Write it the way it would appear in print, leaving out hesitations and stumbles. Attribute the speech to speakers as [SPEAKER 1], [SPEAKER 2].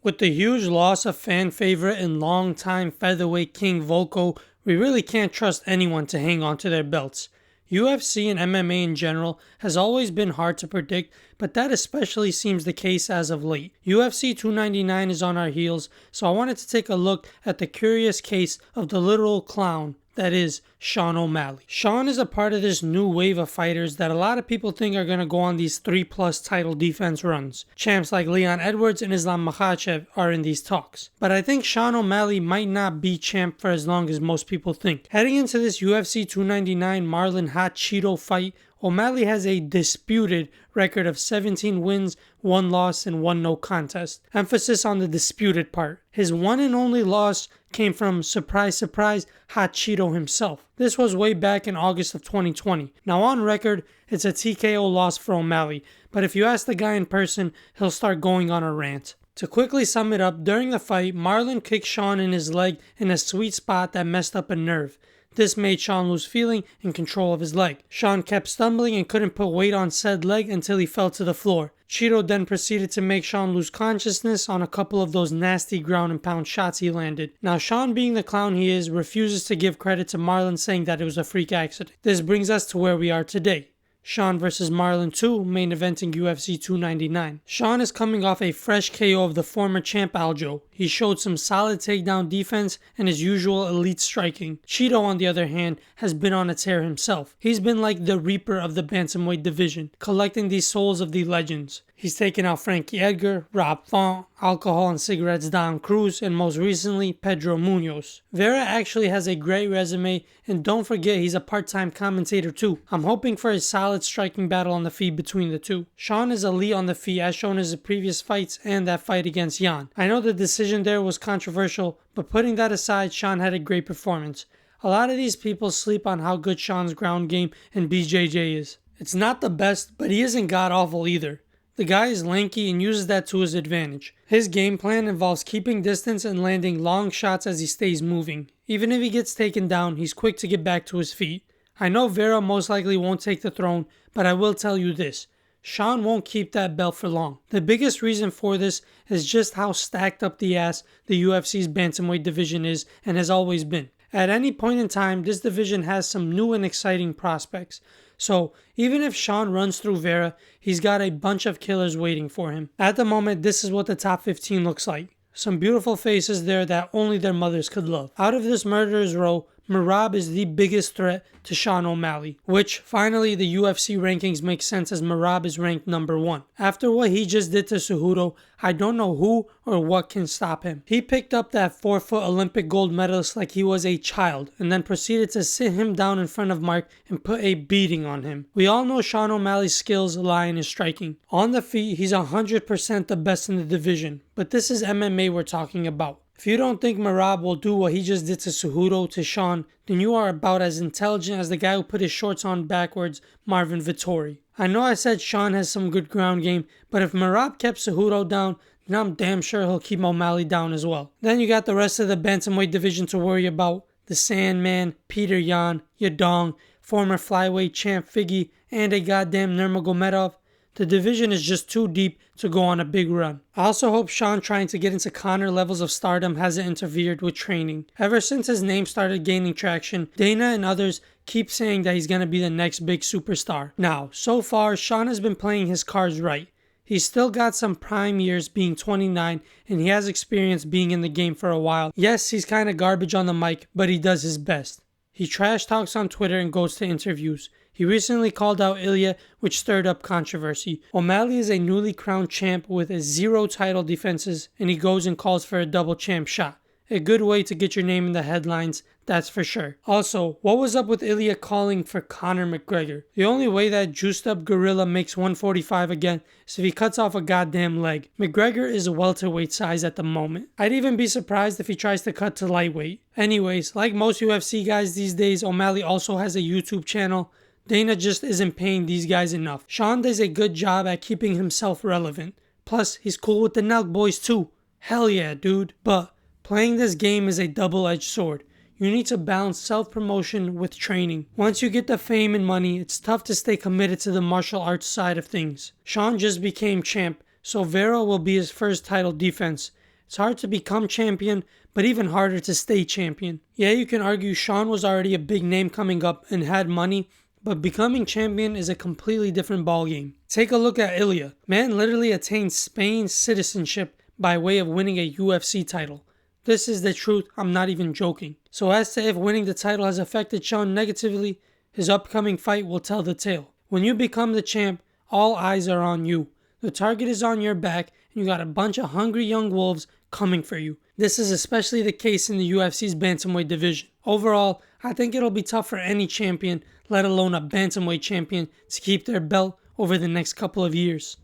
[SPEAKER 1] With the huge loss of fan favorite and longtime featherweight king Volko, we really can't trust anyone to hang on to their belts. UFC and MMA in general has always been hard to predict, but that especially seems the case as of late. UFC 299 is on our heels, so I wanted to take a look at the curious case of the literal clown that is Sean O'Malley. Sean is a part of this new wave of fighters that a lot of people think are going to go on these 3+ title defense runs. Champs like Leon Edwards and Islam Makhachev are in these talks. But I think Sean O'Malley might not be champ for as long as most people think. Heading into this UFC 299 Marlon Hot Cheeto fight, O'Malley has a disputed record of 17 wins, 1 loss, and 1 no contest. Emphasis on the disputed part. His one and only loss came from, surprise surprise, Hot Cheeto himself. This was way back in August of 2020. Now on record, it's a TKO loss for O'Malley, but if you ask the guy in person, he'll start going on a rant. To quickly sum it up, during the fight, Marlon kicked Sean in his leg in a sweet spot that messed up a nerve. This made Sean lose feeling and control of his leg. Sean kept stumbling and couldn't put weight on said leg until he fell to the floor. Cheeto then proceeded to make Sean lose consciousness on a couple of those nasty ground and pound shots he landed. Now Sean, being the clown he is, refuses to give credit to Marlon, saying that it was a freak accident. This brings us to where we are today. Sean vs. Marlon 2, main eventing UFC 299. Sean is coming off a fresh KO of the former champ Aljo. He showed some solid takedown defense and his usual elite striking. Cheeto, on the other hand, has been on a tear himself. He's been like the reaper of the Bantamweight division, collecting these souls of the legends. He's taken out Frankie Edgar, Rob Font, Alcohol and Cigarettes Don Cruz, and most recently, Pedro Munoz. Vera actually has a great resume, and don't forget he's a part-time commentator too. I'm hoping for a solid striking battle on the feet between the two. Sean is elite on the feet as shown in his previous fights and that fight against Jan. I know the decision there was controversial, but putting that aside, Sean had a great performance. A lot of these people sleep on how good Sean's ground game and BJJ is. It's not the best, but he isn't god-awful either. The guy is lanky and uses that to his advantage. His game plan involves keeping distance and landing long shots as he stays moving. Even if he gets taken down, he's quick to get back to his feet. I know Vera most likely won't take the throne, but I will tell you this. Sean won't keep that belt for long. The biggest reason for this is just how stacked up the ass the UFC's Bantamweight division is and has always been. At any point in time, this division has some new and exciting prospects. So, even if Sean runs through Vera, he's got a bunch of killers waiting for him. At the moment, this is what the top 15 looks like. Some beautiful faces there that only their mothers could love. Out of this murderer's row, Merab is the biggest threat to Sean O'Malley, which finally the UFC rankings make sense as Merab is ranked number 1. After what he just did to Cejudo, I don't know who or what can stop him. He picked up that 4-foot Olympic gold medalist like he was a child and then proceeded to sit him down in front of Mark and put a beating on him. We all know Sean O'Malley's skills lie in his striking. On the feet, he's 100% the best in the division, but this is MMA we're talking about. If you don't think Merab will do what he just did to Cejudo to Sean, then you are about as intelligent as the guy who put his shorts on backwards, Marvin Vettori. I know I said Sean has some good ground game, but if Merab kept Cejudo down, then I'm damn sure he'll keep O'Malley down as well. Then you got the rest of the Bantamweight division to worry about. The Sandman, Peter Yan, Yadong, former flyweight champ Figgy, and a goddamn Nurmagomedov. The division is just too deep to go on a big run. I also hope Sean trying to get into Conor levels of stardom hasn't interfered with training. Ever since his name started gaining traction, Dana and others keep saying that he's going to be the next big superstar. Now, so far, Sean has been playing his cards right. He's still got some prime years being 29 and he has experience being in the game for a while. Yes, he's kind of garbage on the mic, but he does his best. He trash talks on Twitter and goes to interviews. He recently called out Ilya, which stirred up controversy. O'Malley is a newly crowned champ with 0 title defenses, and he goes and calls for a double champ shot. A good way to get your name in the headlines, that's for sure. Also, what was up with Ilya calling for Conor McGregor? The only way that juiced up gorilla makes 145 again is if he cuts off a goddamn leg. McGregor is welterweight size at the moment. I'd even be surprised if he tries to cut to lightweight. Anyways, like most UFC guys these days, O'Malley also has a YouTube channel. Dana just isn't paying these guys enough. Sean does a good job at keeping himself relevant. Plus, he's cool with the Nelk boys too. Hell yeah, dude. But playing this game is a double-edged sword. You need to balance self-promotion with training. Once you get the fame and money, it's tough to stay committed to the martial arts side of things. Sean just became champ, so Vera will be his first title defense. It's hard to become champion, but even harder to stay champion. Yeah, you can argue Sean was already a big name coming up and had money, but becoming champion is a completely different ballgame. Take a look at Ilya. Man literally attained Spain's citizenship by way of winning a UFC title. This is the truth, I'm not even joking. So as to if winning the title has affected Sean negatively, his upcoming fight will tell the tale. When you become the champ, all eyes are on you. The target is on your back, and you got a bunch of hungry young wolves coming for you. This is especially the case in the UFC's Bantamweight division. Overall, I think it'll be tough for any champion, let alone a Bantamweight champion, to keep their belt over the next couple of years.